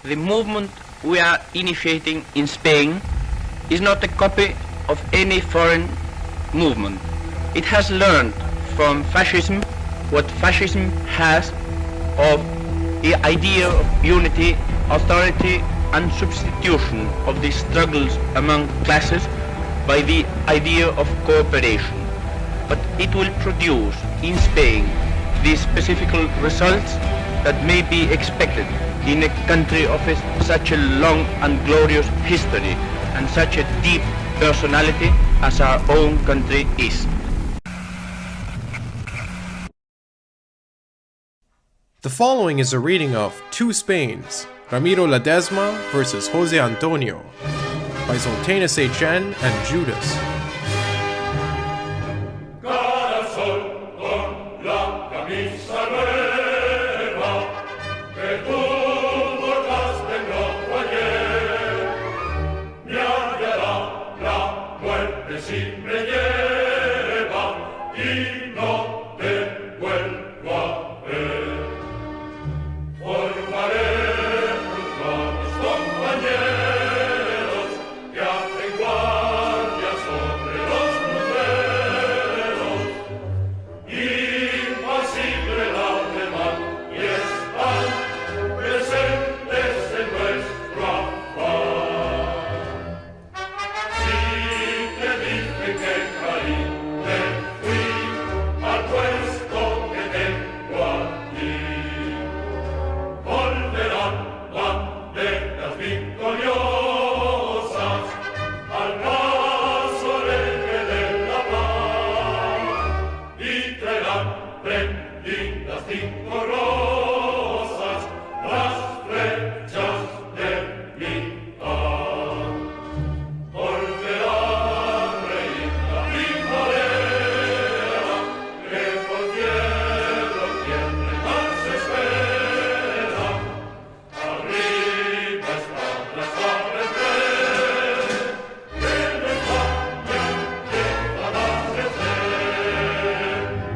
The movement we are initiating in Spain is not a copy of any foreign movement. It has learned from fascism what fascism has of the idea of unity, authority and substitution of the struggles among classes by the idea of cooperation. But it will produce in Spain the specific results that may be expected in a country of such a long and glorious history and such a deep personality as our own country is. The following is a reading of Two Spains, Ramiro Ledesma versus José Antonio, by Sultanas H.N. and Judas.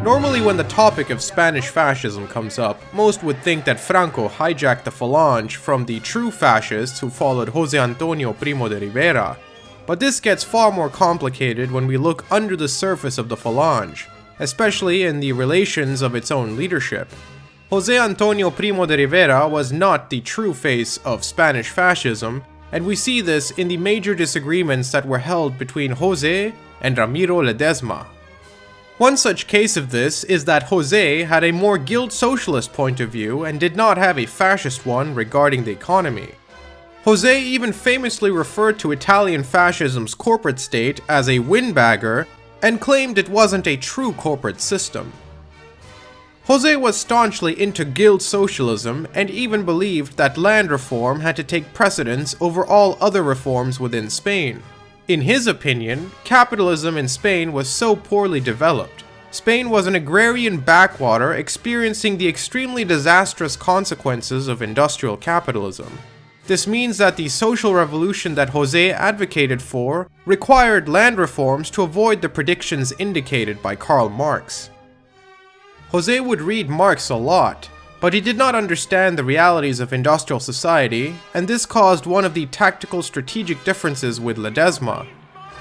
Normally when the topic of Spanish fascism comes up, most would think that Franco hijacked the Falange from the true fascists who followed José Antonio Primo de Rivera. But this gets far more complicated when we look under the surface of the Falange, especially in the relations of its own leadership. José Antonio Primo de Rivera was not the true face of Spanish fascism, and we see this in the major disagreements that were held between José and Ramiro Ledesma. One such case of this is that José had a more guild socialist point of view and did not have a fascist one regarding the economy. José even famously referred to Italian fascism's corporate state as a windbagger and claimed it wasn't a true corporate system. José was staunchly into Guild Socialism and even believed that land reform had to take precedence over all other reforms within Spain. In his opinion, capitalism in Spain was so poorly developed. Spain was an agrarian backwater experiencing the extremely disastrous consequences of industrial capitalism. This means that the social revolution that José advocated for required land reforms to avoid the predictions indicated by Karl Marx. José would read Marx a lot, but he did not understand the realities of industrial society, and this caused one of the tactical strategic differences with Ledesma.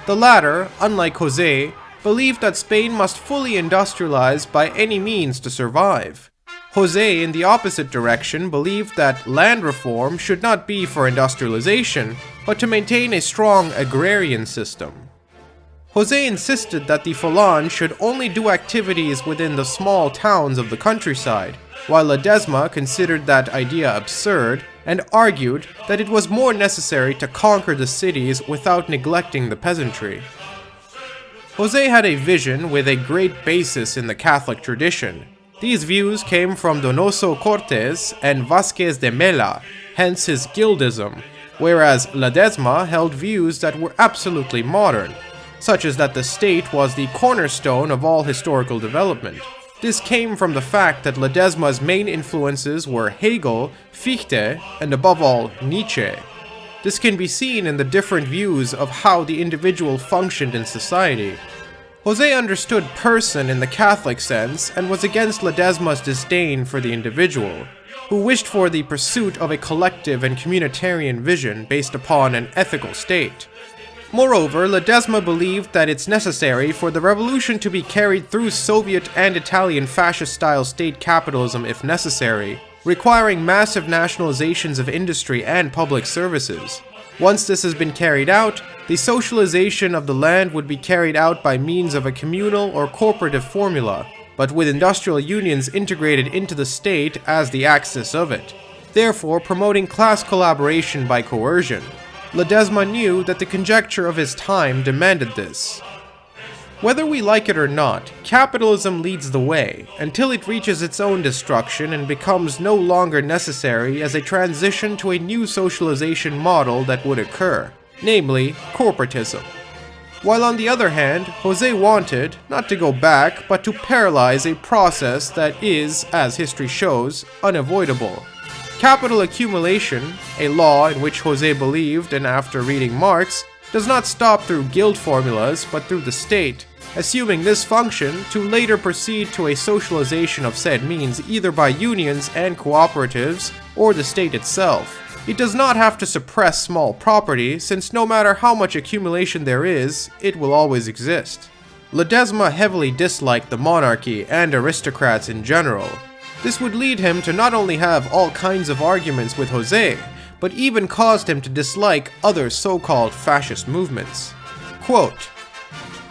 The latter, unlike José, believed that Spain must fully industrialize by any means to survive. José, in the opposite direction, believed that land reform should not be for industrialization, but to maintain a strong agrarian system. José insisted that the Falange should only do activities within the small towns of the countryside, while Ledesma considered that idea absurd and argued that it was more necessary to conquer the cities without neglecting the peasantry. José had a vision with a great basis in the Catholic tradition. These views came from Donoso Cortés and Vázquez de Mella, hence his guildism, whereas Ledesma held views that were absolutely modern, such as that the state was the cornerstone of all historical development. This came from the fact that Ledesma's main influences were Hegel, Fichte, and above all, Nietzsche. This can be seen in the different views of how the individual functioned in society. José understood person in the Catholic sense and was against Ledesma's disdain for the individual, who wished for the pursuit of a collective and communitarian vision based upon an ethical state. Moreover, Ledesma believed that it's necessary for the revolution to be carried through Soviet and Italian fascist-style state capitalism if necessary, requiring massive nationalizations of industry and public services. Once this has been carried out, the socialization of the land would be carried out by means of a communal or corporative formula, but with industrial unions integrated into the state as the axis of it, therefore promoting class collaboration by coercion. Ledesma knew that the conjuncture of his time demanded this. Whether we like it or not, capitalism leads the way, until it reaches its own destruction and becomes no longer necessary as a transition to a new socialization model that would occur, namely, corporatism. While on the other hand, José wanted, not to go back, but to paralyze a process that is, as history shows, unavoidable. Capital accumulation, a law in which José believed and after reading Marx, does not stop through guild formulas but through the state, assuming this function to later proceed to a socialization of said means either by unions and cooperatives or the state itself. It does not have to suppress small property, since no matter how much accumulation there is, it will always exist. Ledesma heavily disliked the monarchy and aristocrats in general. This would lead him to not only have all kinds of arguments with José, but even caused him to dislike other so-called fascist movements. Quote,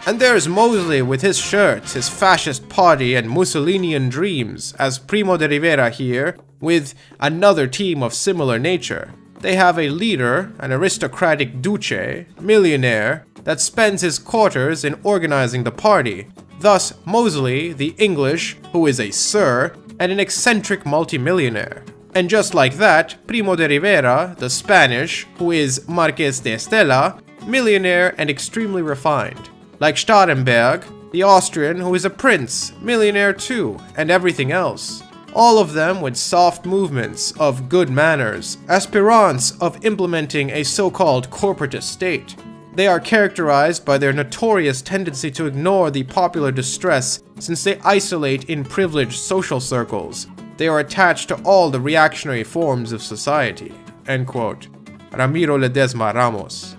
"And there's Mosley with his shirts, his fascist party and Mussolinian dreams, as Primo de Rivera here, with another team of similar nature. They have a leader, an aristocratic duce, millionaire, that spends his quarters in organizing the party. Thus, Mosley, the English, who is a sir, and an eccentric multimillionaire. And just like that, Primo de Rivera, the Spanish, who is Marqués de Estella, millionaire and extremely refined. Like Staremberg, the Austrian, who is a prince, millionaire too, and everything else. All of them with soft movements of good manners, aspirants of implementing a so-called corporatist state. They are characterized by their notorious tendency to ignore the popular distress since they isolate in privileged social circles. They are attached to all the reactionary forms of society." End quote. Ramiro Ledesma Ramos.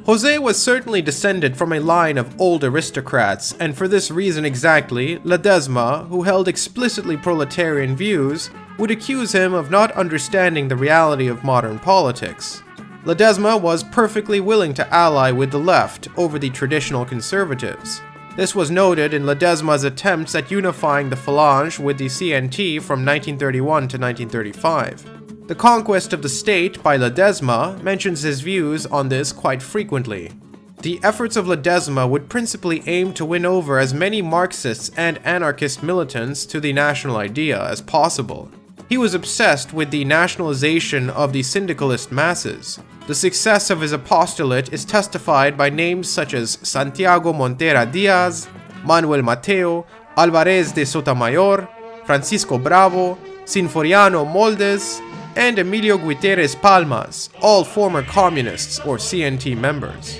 José was certainly descended from a line of old aristocrats, and for this reason exactly, Ledesma, who held explicitly proletarian views, would accuse him of not understanding the reality of modern politics. Ledesma was perfectly willing to ally with the left over the traditional conservatives. This was noted in Ledesma's attempts at unifying the Falange with the CNT from 1931 to 1935. The Conquest of the State by Ledesma mentions his views on this quite frequently. The efforts of Ledesma would principally aim to win over as many Marxists and anarchist militants to the national idea as possible. He was obsessed with the nationalization of the syndicalist masses. The success of his apostolate is testified by names such as Santiago Montera Diaz, Manuel Mateo, Alvarez de Sotomayor, Francisco Bravo, Sinforiano Moldes, and Emilio Guiterres Palmas, all former communists or CNT members.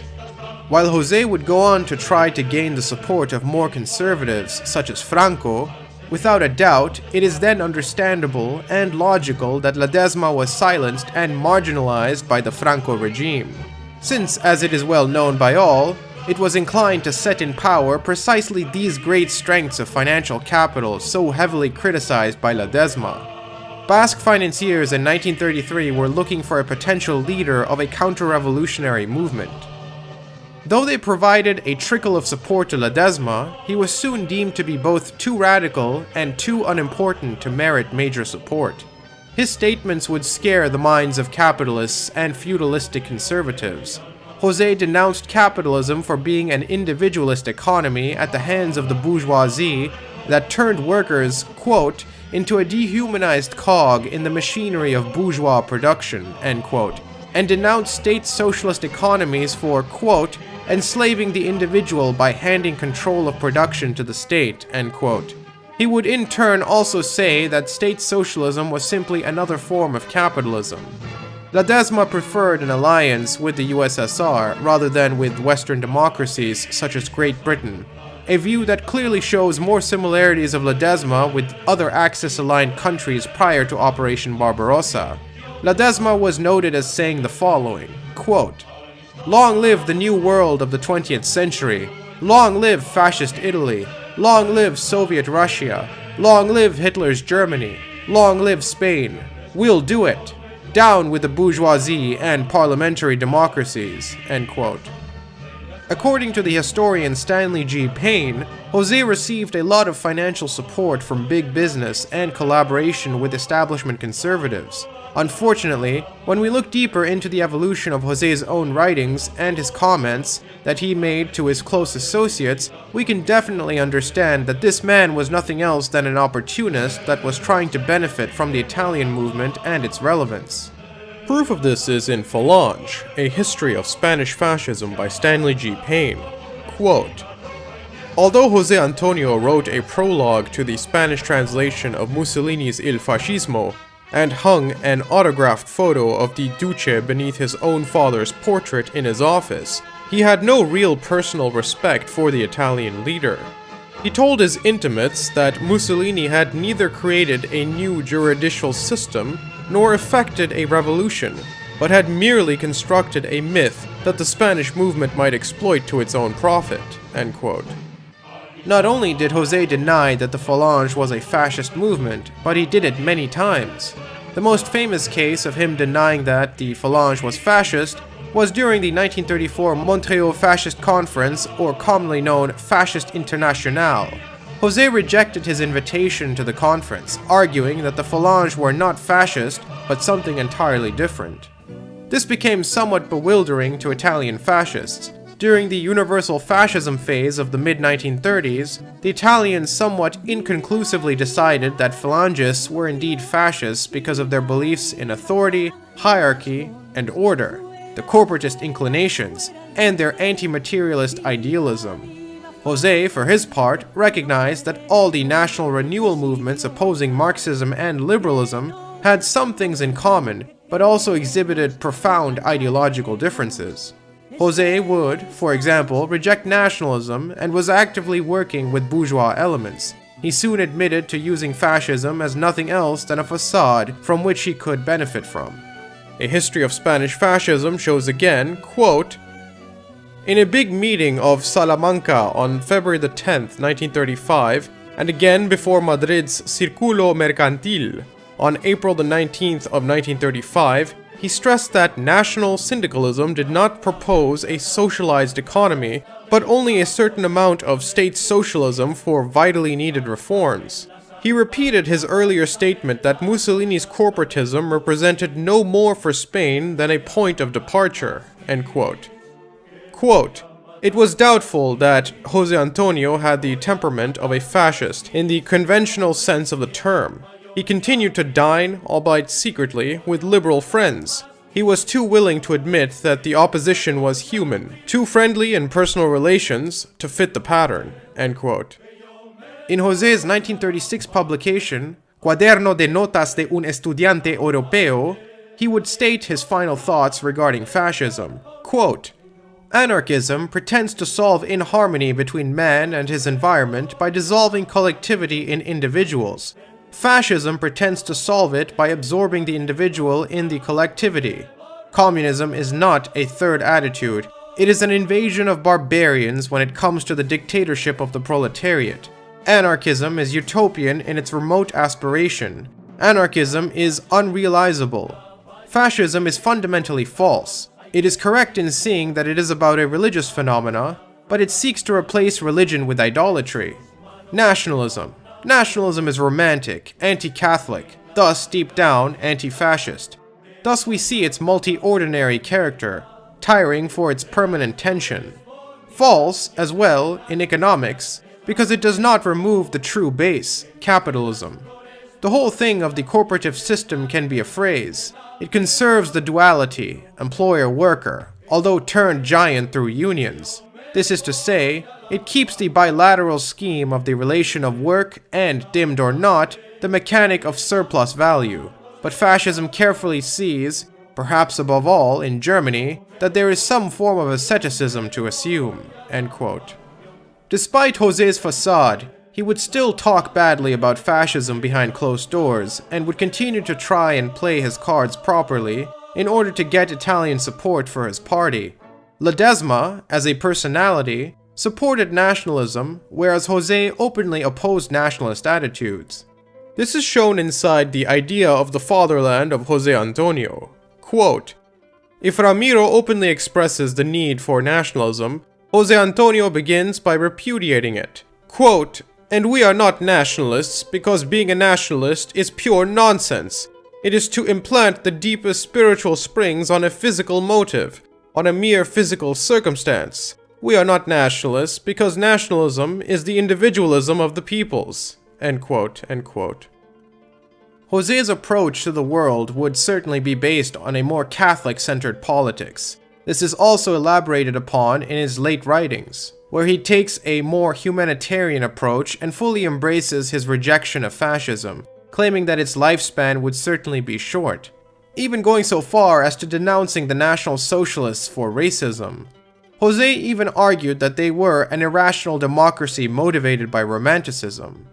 While José would go on to try to gain the support of more conservatives such as Franco, without a doubt, it is then understandable and logical that Ledesma was silenced and marginalized by the Franco regime, since, as it is well known by all, it was inclined to set in power precisely these great strengths of financial capital so heavily criticized by Ledesma. Basque financiers in 1933 were looking for a potential leader of a counter-revolutionary movement. Though they provided a trickle of support to Ledesma, he was soon deemed to be both too radical and too unimportant to merit major support. His statements would scare the minds of capitalists and feudalistic conservatives. José denounced capitalism for being an individualist economy at the hands of the bourgeoisie that turned workers, quote, into a dehumanized cog in the machinery of bourgeois production, end quote, and denounced state socialist economies for, quote, enslaving the individual by handing control of production to the state, end quote. He would in turn also say that state socialism was simply another form of capitalism. Ledesma preferred an alliance with the USSR rather than with Western democracies such as Great Britain, a view that clearly shows more similarities of Ledesma with other Axis-aligned countries prior to Operation Barbarossa. Ledesma was noted as saying the following, quote, "Long live the new world of the 20th century, long live fascist Italy, long live Soviet Russia, long live Hitler's Germany, long live Spain, we'll do it, down with the bourgeoisie and parliamentary democracies," end quote. According to the historian Stanley G. Payne, José received a lot of financial support from big business and collaboration with establishment conservatives. Unfortunately, when we look deeper into the evolution of José's own writings and his comments that he made to his close associates, we can definitely understand that this man was nothing else than an opportunist that was trying to benefit from the Italian movement and its relevance. Proof of this is in Falange, A History of Spanish Fascism by Stanley G. Payne. Quote, "Although José Antonio wrote a prologue to the Spanish translation of Mussolini's Il Fascismo, and hung an autographed photo of the Duce beneath his own father's portrait in his office, he had no real personal respect for the Italian leader. He told his intimates that Mussolini had neither created a new juridical system nor effected a revolution, but had merely constructed a myth that the Spanish movement might exploit to its own profit," end quote. Not only did José deny that the Falange was a fascist movement, but he did it many times. The most famous case of him denying that the Falange was fascist was during the 1934 Montreal Fascist Conference, or commonly known Fascist Internationale. José rejected his invitation to the conference, arguing that the Falange were not fascist, but something entirely different. This became somewhat bewildering to Italian fascists. During the universal fascism phase of the mid-1930s, the Italians somewhat inconclusively decided that Phalangists were indeed fascists because of their beliefs in authority, hierarchy, and order, the corporatist inclinations, and their anti-materialist idealism. José, for his part, recognized that all the national renewal movements opposing Marxism and liberalism had some things in common, but also exhibited profound ideological differences. José would, for example, reject nationalism and was actively working with bourgeois elements. He soon admitted to using fascism as nothing else than a facade from which he could benefit from. A History of Spanish Fascism shows again, quote, "In a big meeting of Salamanca on February the 10th, 1935, and again before Madrid's Círculo Mercantil on April the 19th of 1935, he stressed that National Syndicalism did not propose a socialized economy, but only a certain amount of state socialism for vitally needed reforms. He repeated his earlier statement that Mussolini's corporatism represented no more for Spain than a point of departure," end quote. Quote, "It was doubtful that José Antonio had the temperament of a fascist in the conventional sense of the term. He continued to dine, albeit secretly, with liberal friends. He was too willing to admit that the opposition was human, too friendly in personal relations to fit the pattern," end quote. In José's 1936 publication, Cuaderno de Notas de un Estudiante Europeo, he would state his final thoughts regarding fascism. Quote, "Anarchism pretends to solve inharmony between man and his environment by dissolving collectivity in individuals. Fascism pretends to solve it by absorbing the individual in the collectivity. Communism is not a third attitude. It is an invasion of barbarians when it comes to the dictatorship of the proletariat. Anarchism is utopian in its remote aspiration. Anarchism is unrealizable. Fascism is fundamentally false. It is correct in seeing that it is about a religious phenomena, but it seeks to replace religion with idolatry. Nationalism. Nationalism is romantic, anti-Catholic, thus deep down anti-fascist. Thus we see its multi-ordinary character, tiring for its permanent tension. False, as well, in economics, because it does not remove the true base, capitalism. The whole thing of the corporative system can be a phrase. It conserves the duality, employer-worker, although turned giant through unions. This is to say, it keeps the bilateral scheme of the relation of work and, dimmed or not, the mechanic of surplus value. But fascism carefully sees, perhaps above all in Germany, that there is some form of asceticism to assume." End quote. Despite José's facade, he would still talk badly about fascism behind closed doors and would continue to try and play his cards properly in order to get Italian support for his party. Ledesma, as a personality, supported nationalism, whereas José openly opposed nationalist attitudes. This is shown inside the idea of the fatherland of José Antonio. Quote, "If Ramiro openly expresses the need for nationalism, José Antonio begins by repudiating it. Quote, and we are not nationalists because being a nationalist is pure nonsense. It is to implant the deepest spiritual springs on a physical motive, on a mere physical circumstance. We are not nationalists because nationalism is the individualism of the peoples." End quote, end quote. José's approach to the world would certainly be based on a more Catholic-centered politics. This is also elaborated upon in his late writings, where he takes a more humanitarian approach and fully embraces his rejection of fascism, claiming that its lifespan would certainly be short, even going so far as to denouncing the National Socialists for racism. José even argued that they were an irrational democracy motivated by romanticism.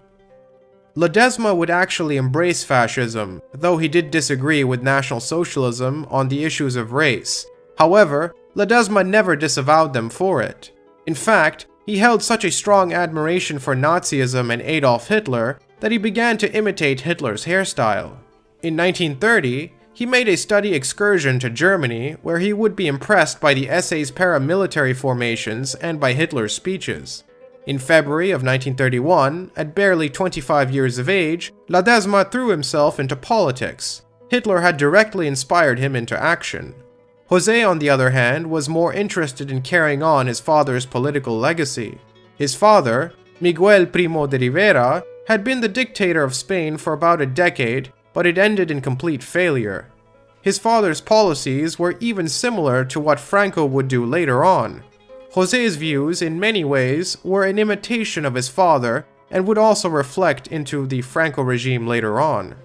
Ledesma would actually embrace fascism, though he did disagree with National Socialism on the issues of race. However, Ledesma never disavowed them for it. In fact, he held such a strong admiration for Nazism and Adolf Hitler that he began to imitate Hitler's hairstyle. In 1930, he made a study excursion to Germany where he would be impressed by the SA's paramilitary formations and by Hitler's speeches. In February of 1931, at barely 25 years of age, Ledesma threw himself into politics. Hitler had directly inspired him into action. José, on the other hand, was more interested in carrying on his father's political legacy. His father, Miguel Primo de Rivera, had been the dictator of Spain for about a decade, but it ended in complete failure. His father's policies were even similar to what Franco would do later on. José's views, in many ways, were an imitation of his father and would also reflect into the Franco regime later on.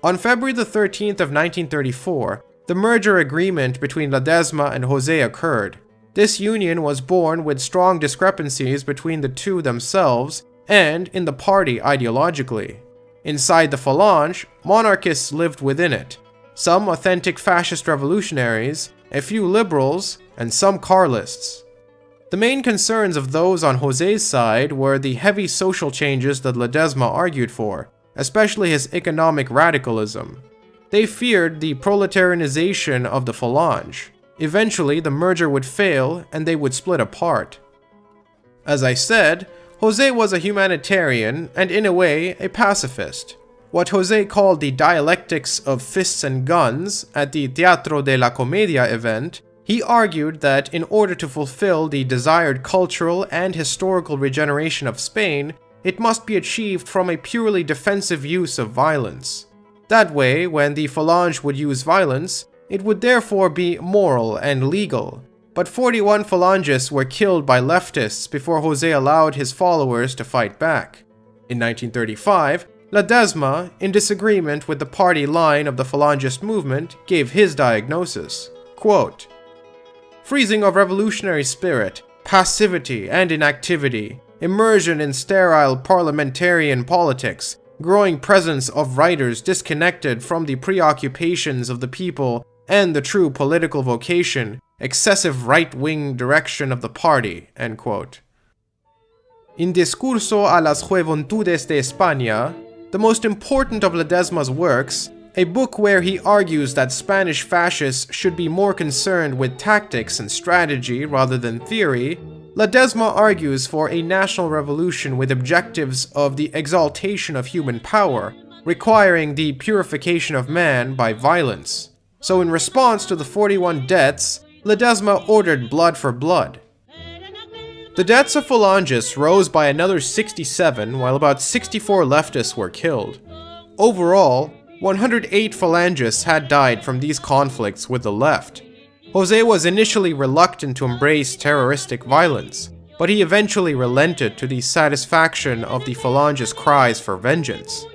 On February the 13th of 1934, the merger agreement between Ledesma and José occurred. This union was born with strong discrepancies between the two themselves and in the party ideologically. Inside the Falange, monarchists lived within it, some authentic fascist revolutionaries, a few liberals, and some Carlists. The main concerns of those on José's side were the heavy social changes that Ledesma argued for, especially his economic radicalism. They feared the proletarianization of the Falange. Eventually, the merger would fail and they would split apart. As I said, José was a humanitarian and, in a way, a pacifist. What José called the dialectics of fists and guns at the Teatro de la Comedia event, he argued that in order to fulfill the desired cultural and historical regeneration of Spain, it must be achieved from a purely defensive use of violence. That way, when the Falange would use violence, it would therefore be moral and legal. But 41 Falangists were killed by leftists before José allowed his followers to fight back. In 1935, Ledesma, in disagreement with the party line of the Falangist movement, gave his diagnosis. Quote, "Freezing of revolutionary spirit, passivity and inactivity, immersion in sterile parliamentarian politics, growing presence of writers disconnected from the preoccupations of the people and the true political vocation, excessive right-wing direction of the party." End quote. In Discurso a las Juventudes de España, the most important of Ledesma's works, a book where he argues that Spanish fascists should be more concerned with tactics and strategy rather than theory, Ledesma argues for a national revolution with objectives of the exaltation of human power, requiring the purification of man by violence. So in response to the 41 deaths, Ledesma ordered blood for blood. The deaths of Falangists rose by another 67, while about 64 leftists were killed. Overall, 108 Falangists had died from these conflicts with the left. José was initially reluctant to embrace terroristic violence, but he eventually relented to the satisfaction of the Falangist cries for vengeance.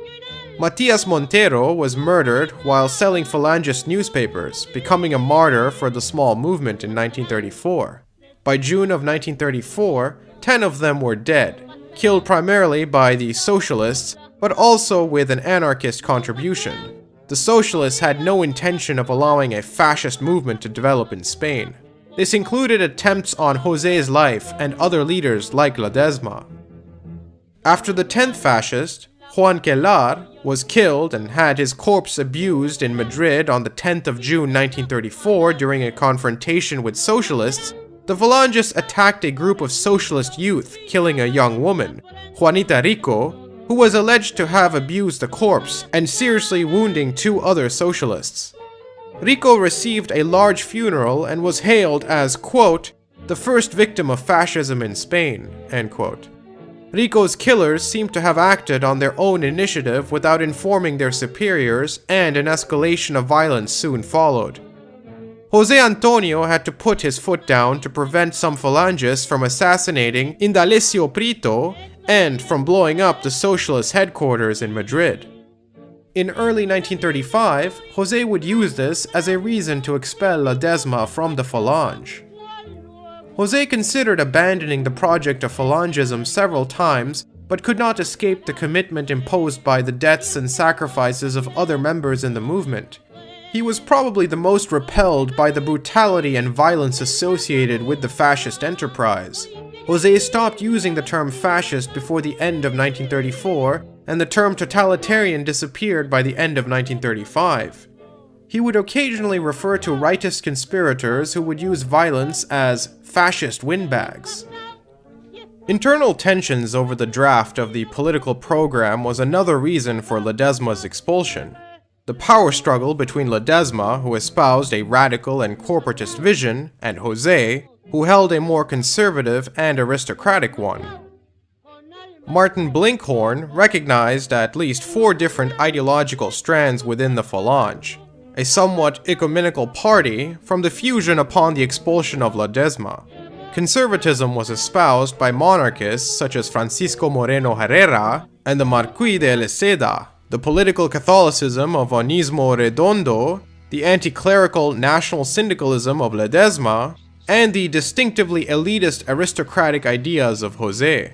Matias Montero was murdered while selling Falangist newspapers, becoming a martyr for the small movement in 1934. By June of 1934, 10 of them were dead, killed primarily by the socialists, but also with an anarchist contribution. The socialists had no intention of allowing a fascist movement to develop in Spain. This included attempts on José's life and other leaders like Ledesma. After the 10th fascist, Juan Quellar, was killed and had his corpse abused in Madrid on the 10th of June 1934 during a confrontation with socialists, the Falangists attacked a group of socialist youth, killing a young woman, Juanita Rico, who was alleged to have abused the corpse and seriously wounding 2 other socialists. Rico received a large funeral and was hailed as, quote, the first victim of fascism in Spain, end quote. Rico's killers seem to have acted on their own initiative without informing their superiors, and an escalation of violence soon followed. José Antonio had to put his foot down to prevent some Falangists from assassinating Indalecio Prieto and from blowing up the socialist headquarters in Madrid. In early 1935, José would use this as a reason to expel Ledesma from the Falange. José considered abandoning the project of Falangism several times, but could not escape the commitment imposed by the deaths and sacrifices of other members in the movement. He was probably the most repelled by the brutality and violence associated with the fascist enterprise. José stopped using the term fascist before the end of 1934, and the term totalitarian disappeared by the end of 1935. He would occasionally refer to rightist conspirators who would use violence as fascist windbags. Internal tensions over the draft of the political program was another reason for Ledesma's expulsion. The power struggle between Ledesma, who espoused a radical and corporatist vision, and José, who held a more conservative and aristocratic one. Martin Blinkhorn recognized at least 4 different ideological strands within the Falange, a somewhat ecumenical party from the fusion upon the expulsion of Ledesma. Conservatism was espoused by monarchists such as Francisco Moreno Herrera and the Marquis de Leseda, the political Catholicism of Onismo Redondo, the anti-clerical National Syndicalism of Ledesma, and the distinctively elitist aristocratic ideas of José.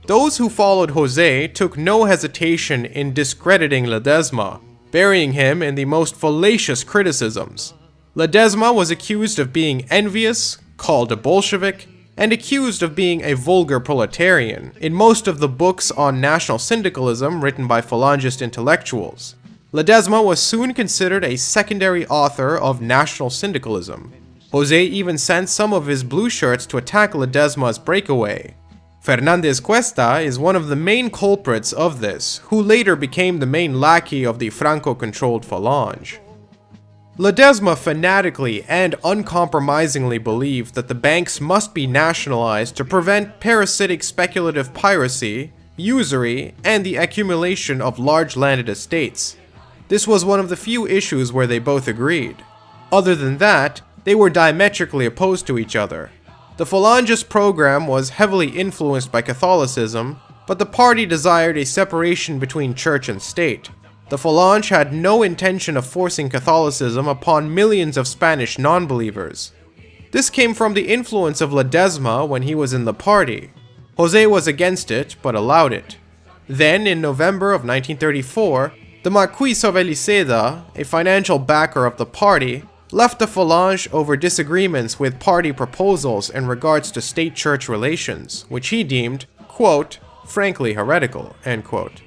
Those who followed José took no hesitation in discrediting Ledesma, burying him in the most fallacious criticisms. Ledesma was accused of being envious, called a Bolshevik, and accused of being a vulgar proletarian in most of the books on National Syndicalism written by Falangist intellectuals. Ledesma was soon considered a secondary author of National Syndicalism. José even sent some of his blue shirts to attack Ledesma's breakaway. Fernández Cuesta is one of the main culprits of this, who later became the main lackey of the Franco-controlled Falange. Ledesma fanatically and uncompromisingly believed that the banks must be nationalized to prevent parasitic speculative piracy, usury, and the accumulation of large landed estates. This was one of the few issues where they both agreed. Other than that, they were diametrically opposed to each other. The Falangist program was heavily influenced by Catholicism, but the party desired a separation between church and state. The Falange had no intention of forcing Catholicism upon millions of Spanish non-believers. This came from the influence of Ledesma when he was in the party. José was against it, but allowed it. Then, in November of 1934, the Marquis de Leseda, a financial backer of the party, left the Falange over disagreements with party proposals in regards to state-church relations, which he deemed, quote, frankly heretical, end quote.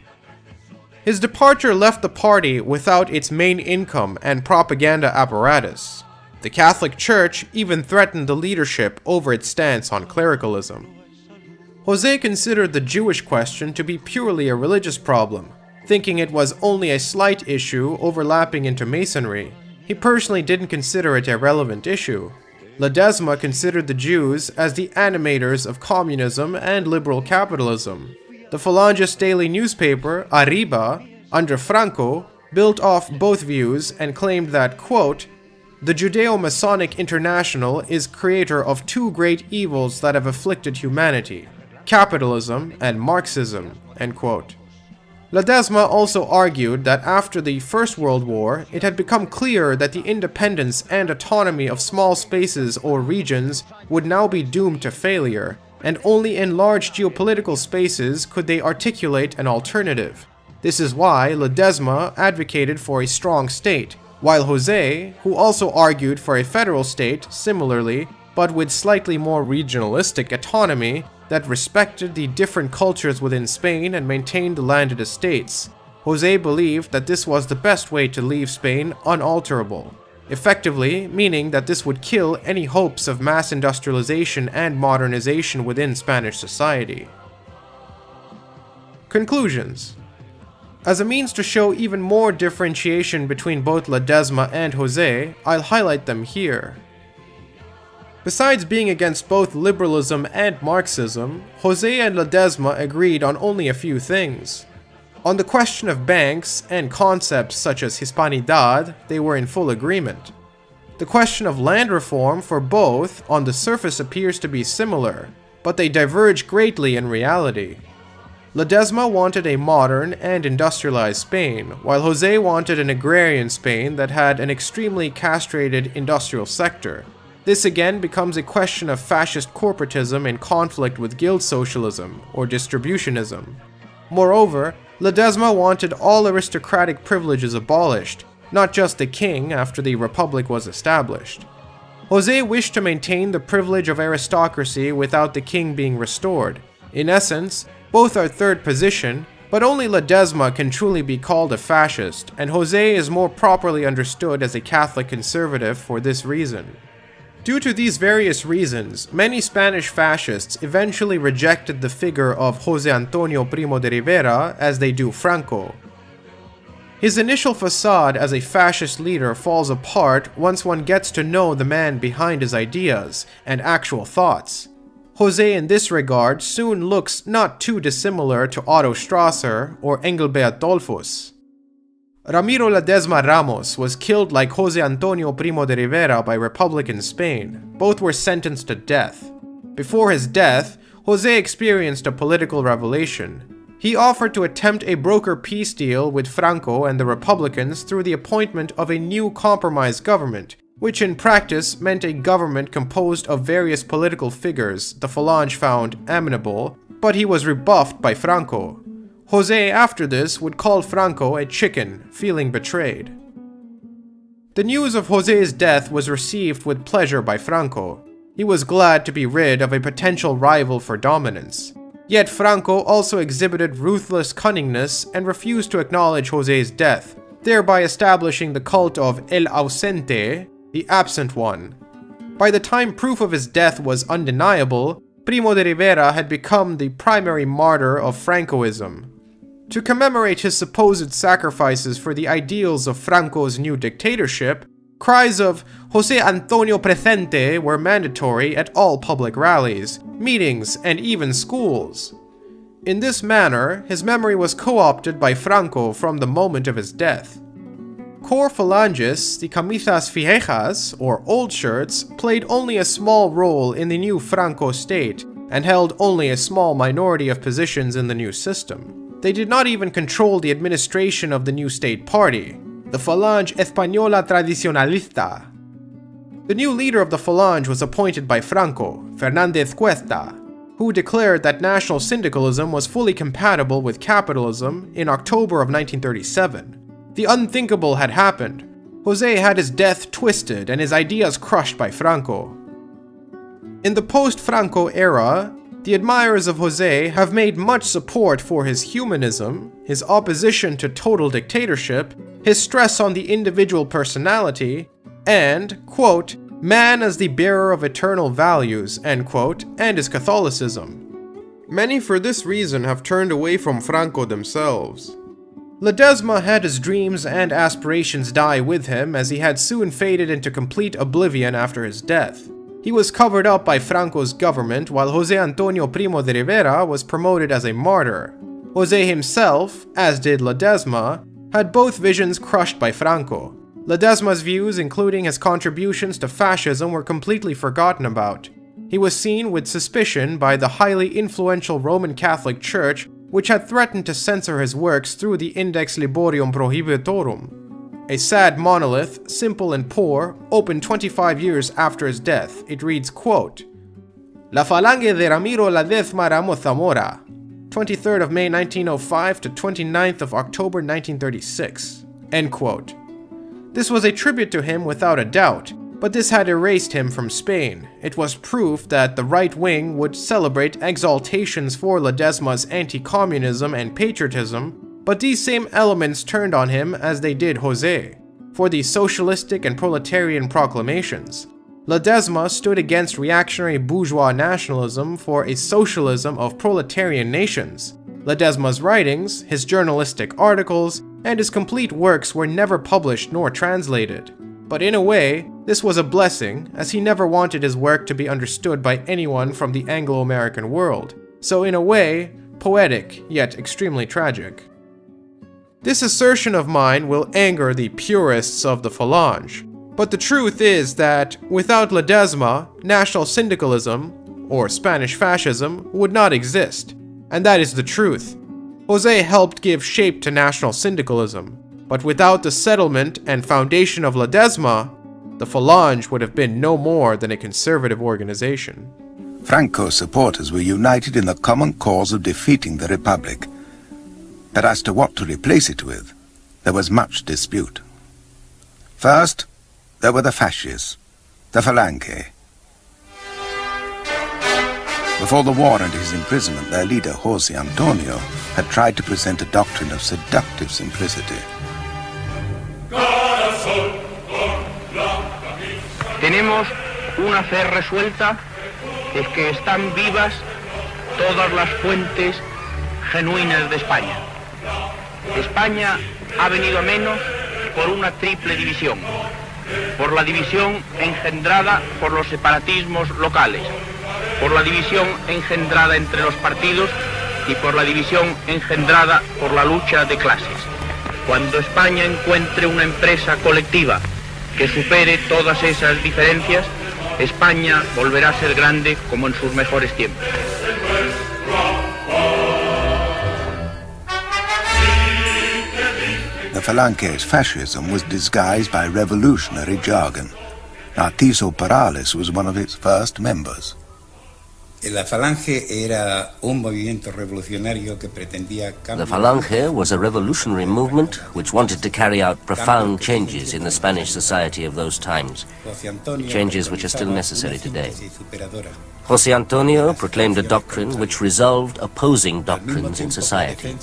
His departure left the party without its main income and propaganda apparatus. The Catholic Church even threatened the leadership over its stance on clericalism. José considered the Jewish question to be purely a religious problem, thinking it was only a slight issue overlapping into Masonry. He personally didn't consider it a relevant issue. Ledesma considered the Jews as the animators of communism and liberal capitalism. The Falangist daily newspaper, Arriba, under Franco, built off both views and claimed that, quote, the Judeo-Masonic International is creator of 2 great evils that have afflicted humanity, capitalism and Marxism, end quote. Ledesma also argued that after the First World War, it had become clear that the independence and autonomy of small spaces or regions would now be doomed to failure, and only in large geopolitical spaces could they articulate an alternative. This is why Ledesma advocated for a strong state, while José, who also argued for a federal state similarly, but with slightly more regionalistic autonomy that respected the different cultures within Spain and maintained the landed estates. José believed that this was the best way to leave Spain unalterable, effectively meaning that this would kill any hopes of mass industrialization and modernization within Spanish society. Conclusions. As a means to show even more differentiation between both Ledesma and José, I'll highlight them here. Besides being against both liberalism and Marxism, José and Ledesma agreed on only a few things. On the question of banks and concepts such as Hispanidad, they were in full agreement. The question of land reform for both on the surface appears to be similar, but they diverge greatly in reality. Ledesma wanted a modern and industrialized Spain, while José wanted an agrarian Spain that had an extremely castrated industrial sector. This again becomes a question of fascist corporatism in conflict with Guild Socialism, or distributionism. Moreover, Ledesma wanted all aristocratic privileges abolished, not just the king after the republic was established. José wished to maintain the privilege of aristocracy without the king being restored. In essence, both are third position, but only Ledesma can truly be called a fascist, and José is more properly understood as a Catholic conservative for this reason. Due to these various reasons, many Spanish fascists eventually rejected the figure of José Antonio Primo de Rivera as they do Franco. His initial facade as a fascist leader falls apart once one gets to know the man behind his ideas and actual thoughts. José in this regard soon looks not too dissimilar to Otto Strasser or Engelbert Dollfuss. Ramiro Ledesma Ramos was killed like José Antonio Primo de Rivera by Republican Spain. Both were sentenced to death. Before his death, José experienced a political revelation. He offered to attempt a broker peace deal with Franco and the Republicans through the appointment of a new compromise government, which in practice meant a government composed of various political figures the Falange found amenable, but he was rebuffed by Franco. José after this would call Franco a chicken, feeling betrayed. The news of José's death was received with pleasure by Franco. He was glad to be rid of a potential rival for dominance. Yet Franco also exhibited ruthless cunningness and refused to acknowledge José's death, thereby establishing the cult of El Ausente, the absent one. By the time proof of his death was undeniable, Primo de Rivera had become the primary martyr of Francoism. To commemorate his supposed sacrifices for the ideals of Franco's new dictatorship, cries of José Antonio presente were mandatory at all public rallies, meetings, and even schools. In this manner, his memory was co-opted by Franco from the moment of his death. Core Falanges, the camisas viejas, or old shirts, played only a small role in the new Franco state, and held only a small minority of positions in the new system. They did not even control the administration of the new state party, the Falange Española Tradicionalista. The new leader of the Falange was appointed by Franco, Fernández Cuesta, who declared that National Syndicalism was fully compatible with capitalism in October of 1937. The unthinkable had happened. José had his death twisted and his ideas crushed by Franco. In the post-Franco era, the admirers of José have made much support for his humanism, his opposition to total dictatorship, his stress on the individual personality, and, quote, man as the bearer of eternal values, end quote, and his Catholicism. Many for this reason have turned away from Franco themselves. Ledesma had his dreams and aspirations die with him, as he had soon faded into complete oblivion after his death. He was covered up by Franco's government, while José Antonio Primo de Rivera was promoted as a martyr. José himself, as did Ledesma, had both visions crushed by Franco. Ledesma's views, including his contributions to fascism, were completely forgotten about. He was seen with suspicion by the highly influential Roman Catholic Church, which had threatened to censor his works through the Index Liborium Prohibitorum. A sad monolith, simple and poor, opened 25 years after his death. It reads, quote, La Falange de Ramiro Ledesma Ramos Zamora, 23rd of May 1905 to 29th of October 1936, end quote. This was a tribute to him without a doubt, but this had erased him from Spain. It was proof that the right wing would celebrate exaltations for Ledesma's anti-communism and patriotism, but these same elements turned on him as they did José, for the socialistic and proletarian proclamations. Ledesma stood against reactionary bourgeois nationalism for a socialism of proletarian nations. Ledesma's writings, his journalistic articles, and his complete works were never published nor translated. But in a way, this was a blessing, as he never wanted his work to be understood by anyone from the Anglo-American world. So in a way, poetic, yet extremely tragic. This assertion of mine will anger the purists of the Falange, but the truth is that without Ledesma, National Syndicalism, or Spanish Fascism, would not exist, and that is the truth. José helped give shape to National Syndicalism, but without the settlement and foundation of Ledesma, the Falange would have been no more than a conservative organization. Franco's supporters were united in the common cause of defeating the Republic. But as to what to replace it with, there was much dispute. First, there were the fascists, the Falange. Before the war and his imprisonment, their leader, José Antonio, had tried to present a doctrine of seductive simplicity. Tenemos una fe resuelta de que están vivas todas las fuentes genuinas de España. España ha venido a menos por una triple división. Por la división engendrada por los separatismos locales, por la división engendrada entre los partidos y por la división engendrada por la lucha de clases. Cuando España encuentre una empresa colectiva que supere todas esas diferencias, España volverá a ser grande como en sus mejores tiempos. The Falange's fascism was disguised by revolutionary jargon. Narciso Perales was one of its first members. The Falange was a revolutionary movement which wanted to carry out profound changes in the Spanish society of those times, changes which are still necessary today. José Antonio proclaimed a doctrine which resolved opposing doctrines in society.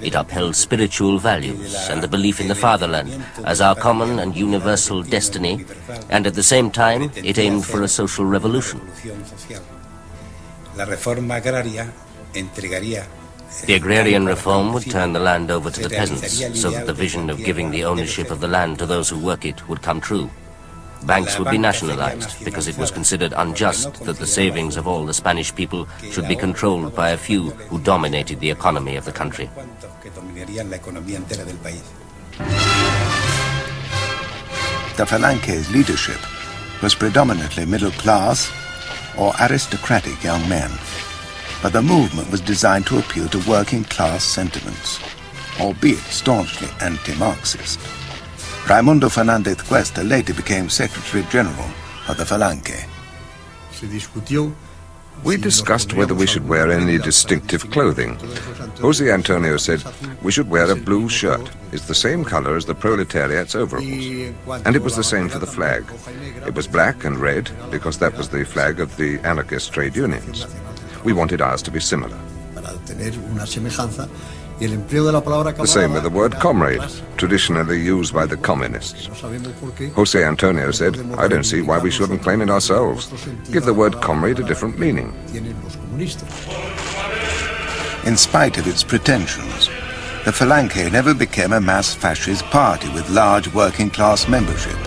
It upheld spiritual values and the belief in the fatherland as our common and universal destiny, and at the same time it aimed for a social revolution. The agrarian reform would turn the land over to the peasants, so that the vision of giving the ownership of the land to those who work it would come true. Banks would be nationalized, because it was considered unjust that the savings of all the Spanish people should be controlled by a few who dominated the economy of the country. The Falange's leadership was predominantly middle class or aristocratic young men, but the movement was designed to appeal to working class sentiments, albeit staunchly anti-Marxist. Raimundo Fernández Cuesta later became Secretary General of the Falange. We discussed whether we should wear any distinctive clothing. José Antonio said we should wear a blue shirt. It's the same color as the proletariat's overalls. And it was the same for the flag. It was black and red because that was the flag of the anarchist trade unions. We wanted ours to be similar. The same with the word comrade, traditionally used by the communists. José Antonio said, I don't see why we shouldn't claim it ourselves. Give the word comrade a different meaning. In spite of its pretensions, the Falange never became a mass fascist party with large working-class membership.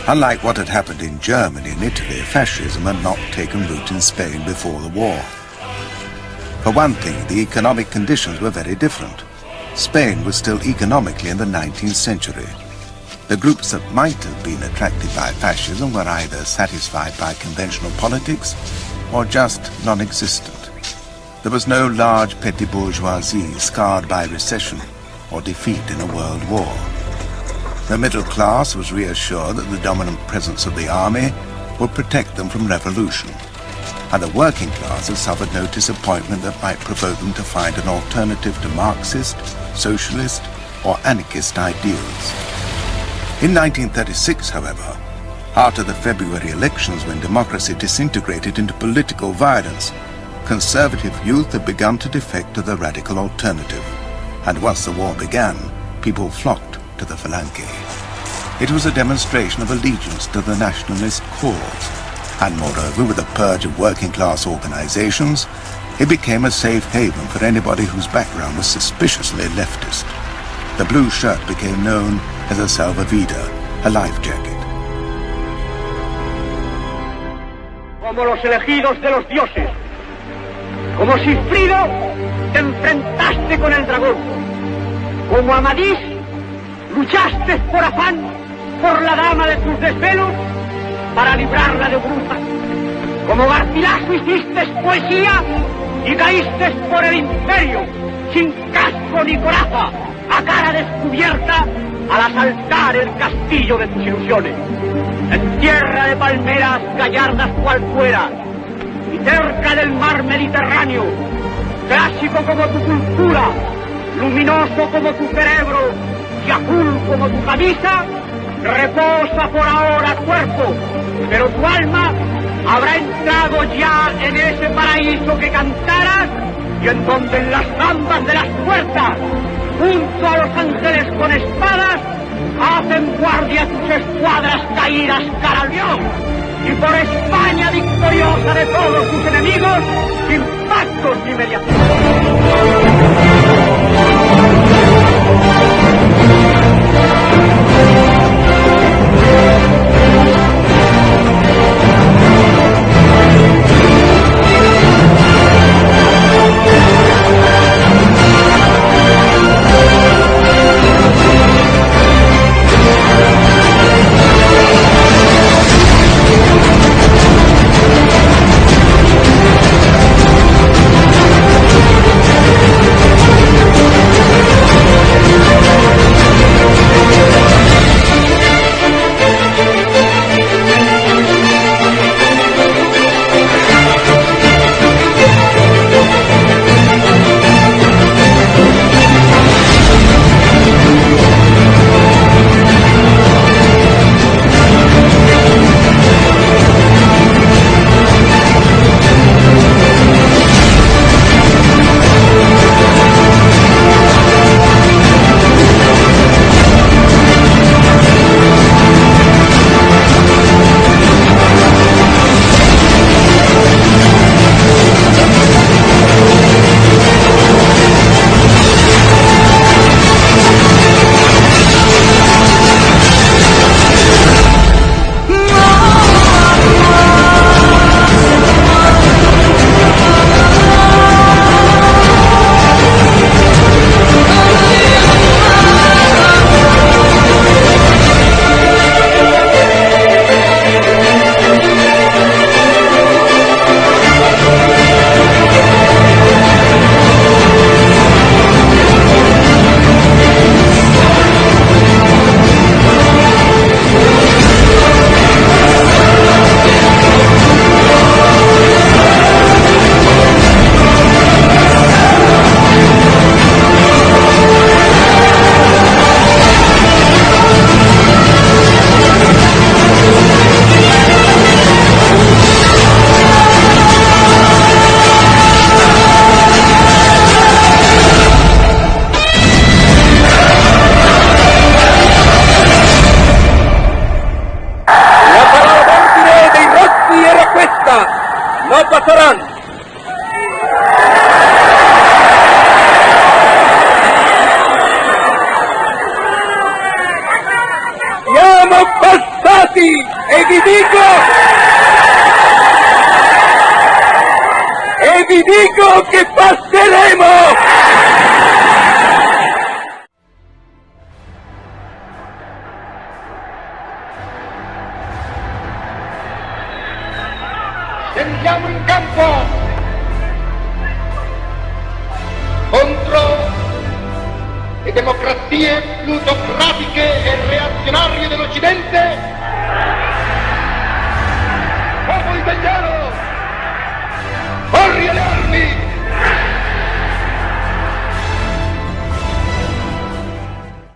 Unlike what had happened in Germany and Italy, fascism had not taken root in Spain before the war. For one thing, the economic conditions were very different. Spain was still economically in the 19th century. The groups that might have been attracted by fascism were either satisfied by conventional politics or just non-existent. There was no large petty bourgeoisie scarred by recession or defeat in a world war. The middle class was reassured that the dominant presence of the army would protect them from revolution, and the working classes suffered no disappointment that might provoke them to find an alternative to Marxist, socialist, or anarchist ideals. In 1936, however, after the February elections when democracy disintegrated into political violence, conservative youth had begun to defect to the radical alternative, and once the war began, people flocked to the Falange. It was a demonstration of allegiance to the nationalist cause, and moreover, with a purge of working-class organizations, it became a safe haven for anybody whose background was suspiciously leftist. The blue shirt became known as a salvavidas, a life jacket. Como los elegidos de los dioses, como Sigfrido, te enfrentaste con el dragón, como Amadís, luchaste por afán por la dama de tus desvelos para librarla de bruja, como Garcilaso hiciste poesía y caíste por el imperio, sin casco ni coraza, a cara descubierta, al asaltar el castillo de tus ilusiones. En tierra de palmeras gallardas cual fuera, y cerca del mar Mediterráneo, clásico como tu cultura, luminoso como tu cerebro y azul como tu camisa, reposa por ahora cuerpo, pero tu alma habrá entrado ya en ese paraíso que cantaras y en donde en las gambas de las puertas, junto a los ángeles con espadas, hacen guardia tus escuadras caídas cara al león. Y por España victoriosa de todos sus enemigos, sin pactos ni mediaciones. vi dico che passeremo! Scendiamo in campo democrazie plutocratiche e reazionarie dell'Occidente? Popolo italiano, corri alle armi!